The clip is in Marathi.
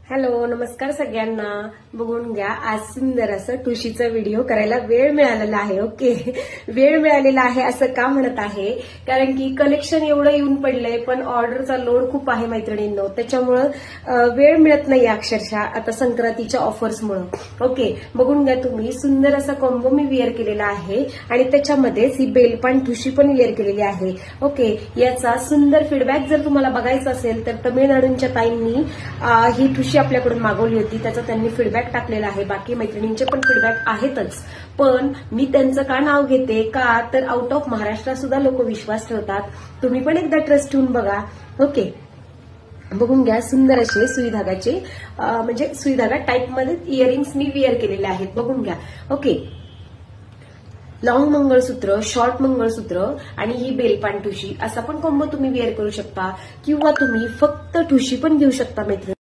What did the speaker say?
हॅलो, नमस्कार सगळ्यांना. बघून घ्या, आज सुंदर असं ठुशीचा व्हिडिओ करायला वेळ मिळालेला आहे. ओके, वेळ मिळालेला आहे असं का म्हणत आहे, कारण की कलेक्शन एवढं येऊन पडलंय, पण ऑर्डरचा लोड खूप आहे मैत्रिणींनो. त्याच्यामुळं वेळ मिळत नाही अक्षरशः आता संक्रांतीच्या ऑफर्समुळं. ओके, बघून घ्या तुम्ही, सुंदर असा कॉम्बो मी वेअर केलेला आहे आणि त्याच्यामध्येच ही बेलपान ठुशी पण वेअर केलेली आहे. ओके, याचा सुंदर फीडबॅक जर तुम्हाला बघायचा असेल तर तमिळनाडूच्या ताईंनी ही ठुशी आपल्याकडून मागवली होती, त्याचा त्यांनी फीडबॅक टाकलेला आहे. बाकी मैत्रिणींचे पण फीडबॅक आहेतच, पण मी त्यांचं का नाव घेते का तर आउट ऑफ महाराष्ट्र सुद्धा लोक विश्वास ठेवतात. तुम्ही पण एकदा ट्रस्ट ठेवून बघा. ओके, बघून घ्या, सुंदर असे सुईधागाचे म्हणजे सुईधागा टाईप मध्ये इयरिंग्स मी वेअर केलेले आहेत. बघून घ्या. ओके, लॉंग मंगळसूत्र, शॉर्ट मंगळसूत्र आणि ही बेलपान ठुशी असा पण कॉम्बो तुम्ही वेअर करू शकता, किंवा तुम्ही फक्त ठुशी पण घेऊ शकता मैत्रिणी.